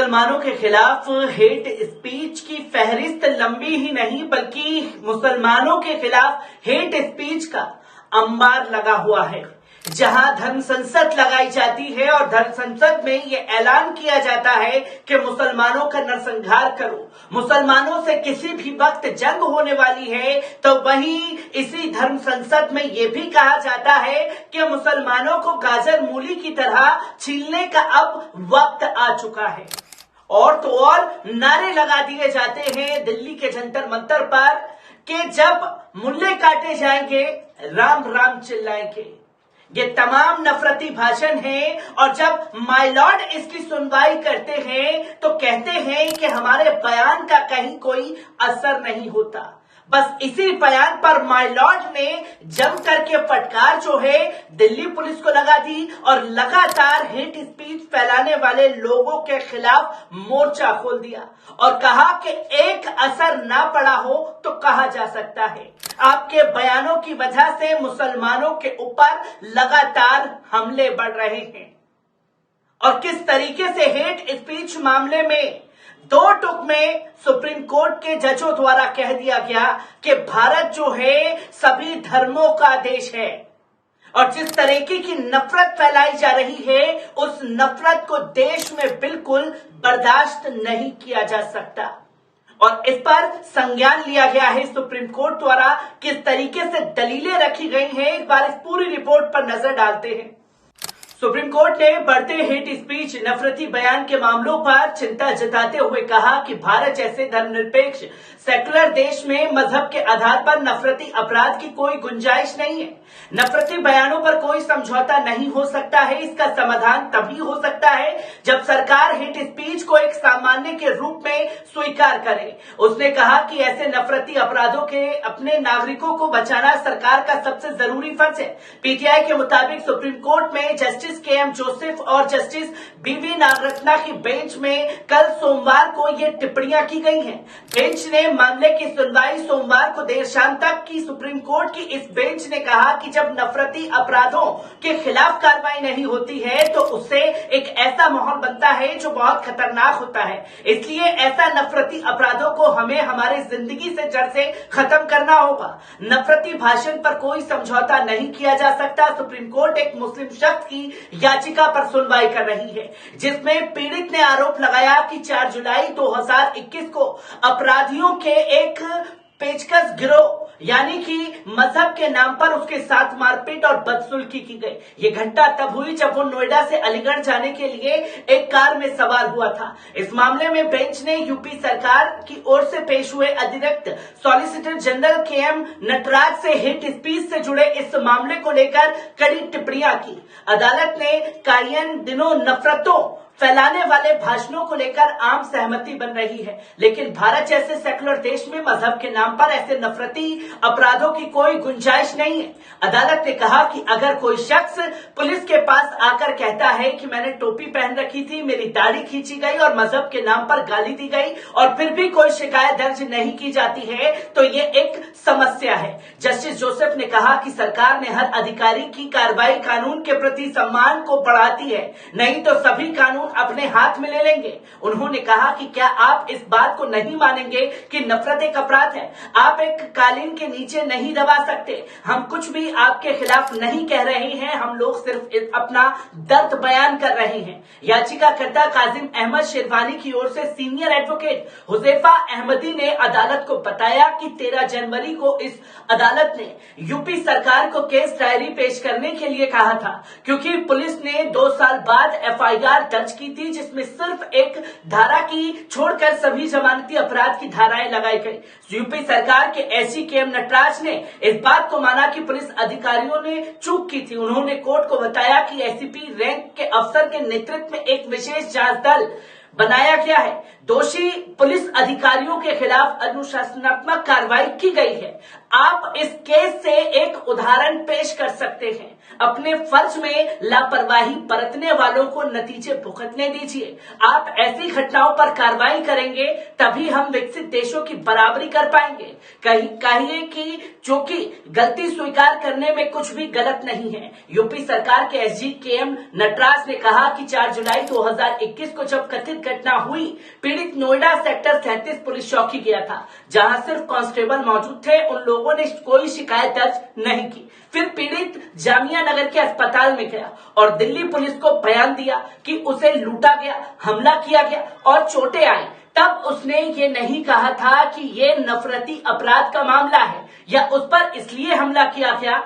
मुसलमानों के खिलाफ हेट स्पीच की फहरिस्त लंबी ही नहीं बल्कि मुसलमानों के खिलाफ हेट स्पीच का अंबार लगा हुआ है। जहां धर्म संसद लगाई जाती है और धर्म संसद में ये ऐलान किया जाता है कि मुसलमानों का नरसंहार करो, मुसलमानों से किसी भी वक्त जंग होने वाली है, तो वहीं इसी धर्म संसद में ये भी कहा जाता है कि मुसलमानों को गाजर मूली की तरह छीलने का अब वक्त आ चुका है। और तो और नारे लगा दिए जाते हैं दिल्ली के जंतर मंतर पर कि जब मुल्ले काटे जाएंगे राम राम चिल्लाएंगे। ये तमाम नफरती भाषण हैं और जब माय लॉर्ड इसकी सुनवाई करते हैं तो कहते हैं कि हमारे बयान का कहीं कोई असर नहीं होता। बस इसी बयान पर माय लॉर्ड ने जम करके फटकार जो है दिल्ली पुलिस को लगा दी और लगातार हेट स्पीच फैलाने वाले लोगों के खिलाफ मोर्चा खोल दिया और कहा कि एक असर ना पड़ा हो तो कहा जा सकता है आपके बयानों की वजह से मुसलमानों के ऊपर लगातार हमले बढ़ रहे हैं। और किस तरीके से हेट स्पीच मामले में दो टुक में सुप्रीम कोर्ट के जजों द्वारा कह दिया गया कि भारत जो है सभी धर्मों का देश है और जिस तरीके की नफरत फैलाई जा रही है उस नफरत को देश में बिल्कुल बर्दाश्त नहीं किया जा सकता। और इस पर संज्ञान लिया गया है सुप्रीम कोर्ट द्वारा। किस तरीके से दलीलें रखी गई हैं, एक बार इस पूरी रिपोर्ट पर नजर डालते हैं। सुप्रीम कोर्ट ने बढ़ते हेट स्पीच नफरती बयान के मामलों पर चिंता जताते हुए कहा कि भारत जैसे धर्मनिरपेक्ष सेकुलर देश में मजहब के आधार पर नफरती अपराध की कोई गुंजाइश नहीं है। नफरती बयानों पर कोई समझौता नहीं हो सकता है। इसका समाधान तभी हो सकता है जब सरकार हेट स्पीच को एक सामान्य के रूप में स्वीकार करे। उसने कहा कि ऐसे नफरती अपराधों के अपने नागरिकों को बचाना सरकार का सबसे जरूरी फर्ज है। पीटीआई के मुताबिक सुप्रीम कोर्ट में जस्टिस के.एम. जोसेफ और जस्टिस बी.वी. नागरत्ना की बेंच में कल सोमवार को ये टिप्पणियां की गई हैं। बेंच ने मामले की सुनवाई सोमवार को देर शाम तक की। सुप्रीम कोर्ट की इस बेंच ने कहा कि जब नफरती अपराधों के खिलाफ कार्रवाई नहीं होती है तो उससे एक ऐसा माहौल बनता है जो बहुत खतरनाक होता है। इसलिए ऐसा नफरती अपराधों को हमें हमारे जिंदगी से जड़ से खत्म करना होगा। नफरती भाषण पर कोई समझौता नहीं किया जा सकता। सुप्रीम कोर्ट एक मुस्लिम शख्स की याचिका पर सुनवाई कर रही है जिसमें पीड़ित ने आरोप लगाया कि 4 जुलाई 2021 को अपराधियों के एक पेचकस गिरोह यानी कि मजहब के नाम पर उसके साथ मारपीट और बदसुल्की की गई। ये घटना तब हुई जब वो नोएडा से अलीगढ़ जाने के लिए एक कार में सवार हुआ था। इस मामले में बेंच ने यूपी सरकार की ओर से पेश हुए अतिरिक्त सॉलिसिटर जनरल के.एम. नटराज से हेट स्पीच से जुड़े इस मामले को लेकर कड़ी टिप्पणियां की। अदालत ने कायन दिनों नफरतों फैलाने वाले भाषणों को लेकर आम सहमति बन रही है, लेकिन भारत जैसे सेकुलर देश में मजहब के नाम पर ऐसे नफरती अपराधों की कोई गुंजाइश नहीं है। अदालत ने कहा कि अगर कोई शख्स पुलिस के पास आकर कहता है कि मैंने टोपी पहन रखी थी, मेरी दाढ़ी खींची गई और मजहब के नाम पर गाली दी गई और फिर भी कोई शिकायत दर्ज नहीं की जाती है तो ये एक समस्या है। जस्टिस जोसेफ ने कहा कि सरकार ने हर अधिकारी की कार्रवाई कानून के प्रति सम्मान को बढ़ाती है, नहीं तो सभी कानून अपने हाथ में ले लेंगे। उन्होंने कहा कि क्या आप इस बात को नहीं मानेंगे कि नफरत एक अपराध है? आप एक कालीन के नीचे नहीं दबा सकते। हम कुछ भी आपके खिलाफ नहीं कह रहे हैं, हम लोग सिर्फ अपना दर्द बयान कर रहे हैं। याचिकाकर्ता काजिम अहमद शेरवानी की ओर से सीनियर एडवोकेट हुजैफा अहमदी ने अदालत को बताया कि 13 जनवरी को इस अदालत ने यूपी सरकार को केस डायरी पेश करने के लिए कहा था क्योंकि पुलिस ने 2 साल बाद एफआईआर दर्ज की थी जिसमें सिर्फ एक धारा की छोड़कर सभी जमानती अपराध की धाराएं लगाई गई। यूपी सरकार के एससी के.एम. नटराज ने इस बात को माना कि पुलिस अधिकारियों ने चूक की थी। उन्होंने कोर्ट को बताया कि एसीपी रैंक के अफसर के नेतृत्व में एक विशेष जांच दल बनाया गया है। दोषी पुलिस अधिकारियों के खिलाफ अनुशासनात्मक कार्रवाई की गई है। आप इस केस से एक उदाहरण पेश कर सकते हैं। अपने फर्ज में लापरवाही बरतने वालों को नतीजे भुगतने दीजिए। आप ऐसी घटनाओं पर कार्रवाई करेंगे तभी हम विकसित देशों की बराबरी कर पाएंगे। कहिए कि जो कि गलती स्वीकार करने में कुछ भी गलत नहीं है। यूपी सरकार के एसजी केएम नटराज ने कहा कि 4 जुलाई 2021 को जब कथित घटना हुई, पीड़ित नोएडा सेक्टर 37 पुलिस चौकी गया था, जहां सिर्फ कांस्टेबल मौजूद थे। उन लोगों ने कोई शिकायत दर्ज नहीं की। फिर पीड़ित जामिया नगर के अस्पताल में गया और दिल्ली पुलिस को बयान दिया कि उसे लूटा गया, हमला किया गया और चोटें आई। तब उसने ये नहीं कहा था कि ये नफरती अपराध का मामला है या उस पर इसलिए हमला किया गया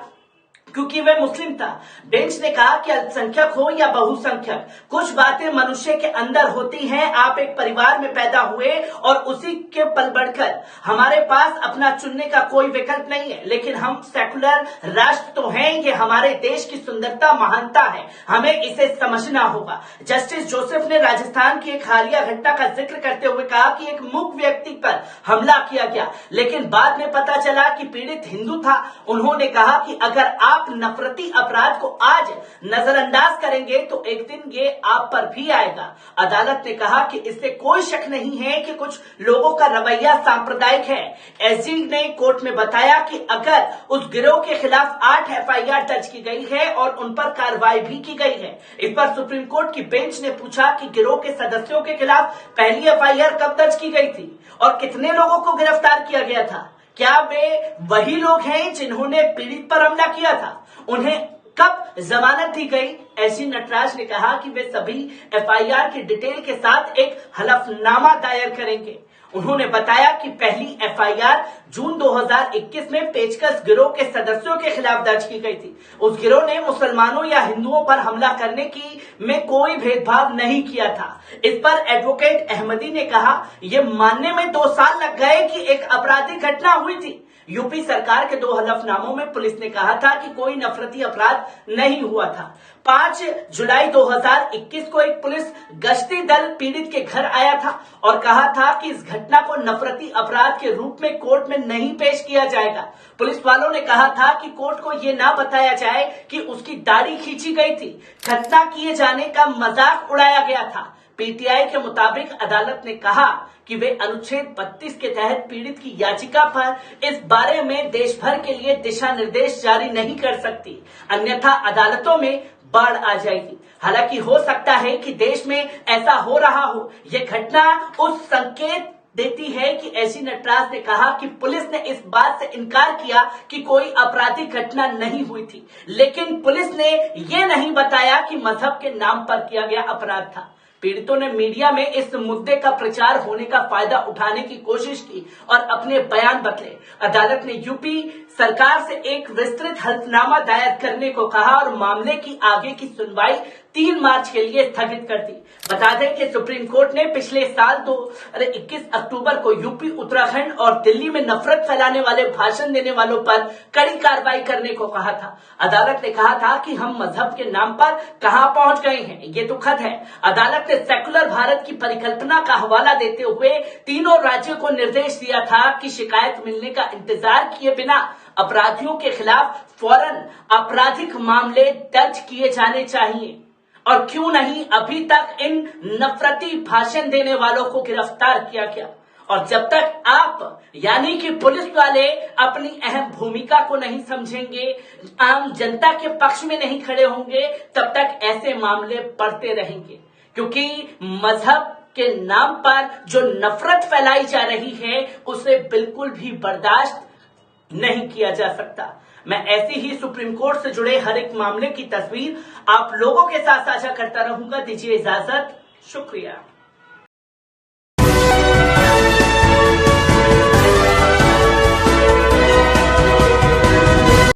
क्योंकि वह मुस्लिम था। बेंच ने कहा कि अल्पसंख्यक हो या बहुसंख्यक, कुछ बातें मनुष्य के अंदर होती हैं। आप एक परिवार में पैदा हुए और उसी के पल बढ़कर हमारे पास अपना चुनने का कोई विकल्प नहीं है, लेकिन हम सेकुलर राष्ट्र तो हैं। ये हमारे देश की सुंदरता, महानता है, हमें इसे समझना होगा। जस्टिस जोसेफ ने राजस्थान की एक हालिया घटना का जिक्र करते हुए कहा कि एक मूक व्यक्ति पर हमला किया गया, लेकिन बाद में पता चला कि पीड़ित हिंदू था। उन्होंने कहा कि अगर आप नफरती अपराध को आज नजरअंदाज करेंगे तो एक दिन ये आप पर भी आएगा। अदालत ने कहा कि इससे कोई शक नहीं है कि कुछ लोगों का रवैया सांप्रदायिक है। एसजी ने कोर्ट में बताया कि अगर उस गिरोह के खिलाफ 8 एफआईआर दर्ज की गई है और उन पर कार्रवाई भी की गई है। इस पर सुप्रीम कोर्ट की बेंच ने पूछा कि गिरोह के सदस्यों के खिलाफ पहली एफआईआर कब दर्ज की गई थी और कितने लोगों को गिरफ्तार किया गया था। क्या वे वही लोग हैं जिन्होंने पीड़ित पर हमला किया था? उन्हें कब जमानत दी गई? एसजी नटराज ने कहा कि वे सभी एफआईआर की डिटेल के साथ एक हलफनामा दायर करेंगे। उन्होंने बताया कि पहली एफआईआर जून 2021 में पेचकस गिरोह के सदस्यों के खिलाफ दर्ज की गई थी। उस गिरोह ने मुसलमानों या हिंदुओं पर हमला करने की में कोई भेदभाव नहीं किया था। इस पर एडवोकेट अहमदी ने कहा, यह मानने में 2 साल लग गए कि एक आपराधिक घटना हुई थी। यूपी सरकार के 2 हलफनामों में पुलिस ने कहा था कि कोई नफरती अपराध नहीं हुआ था। 5 जुलाई 2021 को एक पुलिस गश्ती दल पीड़ित के घर आया था और कहा था कि इस घटना को नफरती अपराध के रूप में कोर्ट में नहीं पेश किया जाएगा। पुलिस वालों ने कहा था कि कोर्ट को यह ना बताया जाए कि उसकी दाढ़ी खींची गई थी। घटना किए जाने का मजाक उड़ाया गया था। पीटीआई के मुताबिक अदालत ने कहा कि वे अनुच्छेद 32 के तहत पीड़ित की याचिका पर इस बारे में देश भर के लिए दिशा निर्देश जारी नहीं कर सकती, अन्यथा अदालतों में बाढ़ आ जाएगी। हालांकि हो सकता है कि देश में ऐसा हो रहा हो। यह घटना उस संकेत देती है कि एसजी नटराज ने कहा कि पुलिस ने इस बात से इनकार किया कि कोई आपराधिक घटना नहीं हुई थी, लेकिन पुलिस ने यह नहीं बताया कि मजहब के नाम पर किया गया अपराध था। पीड़ितों ने मीडिया में इस मुद्दे का प्रचार होने का फायदा उठाने की कोशिश की और अपने बयान बदले। अदालत ने यूपी सरकार से एक विस्तृत हलफनामा दायर करने को कहा और मामले की आगे की सुनवाई 3 मार्च के लिए स्थगित कर दी। बता दें कि सुप्रीम कोर्ट ने पिछले साल 21 अक्टूबर को यूपी, उत्तराखंड और दिल्ली में नफरत फैलाने वाले भाषण देने वालों पर कड़ी कार्रवाई करने को कहा था। अदालत ने कहा था कि हम मजहब के नाम पर कहां पहुंच गए हैं, ये दुखद है। अदालत ने सेकुलर भारत की परिकल्पना का हवाला देते हुए तीनों राज्यों को निर्देश दिया था कि शिकायत मिलने का इंतजार किए बिना अपराधियों के खिलाफ फौरन आपराधिक मामले दर्ज किए जाने चाहिए। और क्यों नहीं अभी तक इन नफरती भाषण देने वालों को गिरफ्तार किया गया। और जब तक आप यानी कि पुलिस वाले अपनी अहम भूमिका को नहीं समझेंगे, आम जनता के पक्ष में नहीं खड़े होंगे, तब तक ऐसे मामले बढ़ते रहेंगे। क्योंकि मजहब के नाम पर जो नफरत फैलाई जा रही है उसे बिल्कुल भी बर्दाश्त नहीं किया जा सकता। मैं ऐसी ही सुप्रीम कोर्ट से जुड़े हर एक मामले की तस्वीर आप लोगों के साथ साझा करता रहूंगा। दीजिए इजाजत, शुक्रिया।